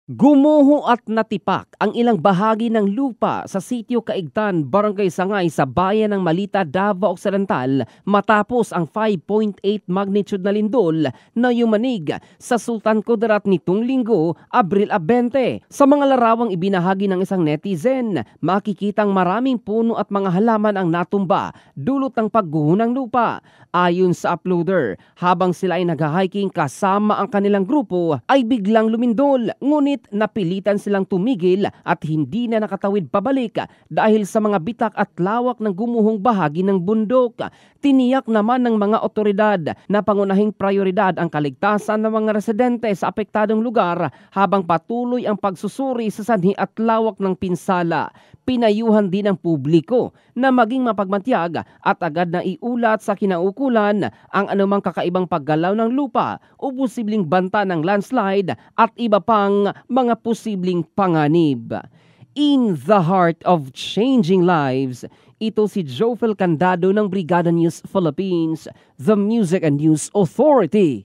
Gumuho at natipak ang ilang bahagi ng lupa sa sitio Kaigtan, Barangay Sangay sa bayan ng Malita, Davao Occidental matapos ang 5.8 magnitude na lindol na yumanig sa Sultan Kudarat nitong linggo, Abril 20. Sa mga larawang ibinahagi ng isang netizen, makikitang maraming puno at mga halaman ang natumba dulot ng pagguho ng lupa. Ayon sa uploader, habang sila ay nag-hiking kasama ang kanilang grupo ay biglang lumindol, ngunit napilitan silang tumigil at hindi na nakatawid pabalik dahil sa mga bitak at lawak ng gumuhong bahagi ng bundok. Tiniyak naman ng mga otoridad na pangunahing prioridad ang kaligtasan ng mga residente sa apektadong lugar habang patuloy ang pagsusuri sa sanhi at lawak ng pinsala. Pinayuhan din ng publiko na maging mapagmatiyag at agad na iulat sa kinaukulan ang anumang kakaibang paggalaw ng lupa o posibleng banta ng landslide at iba pang mga posibleng panganib. In the heart of changing lives, ito si Jofel Candado ng Brigada News Philippines, the Music and News Authority.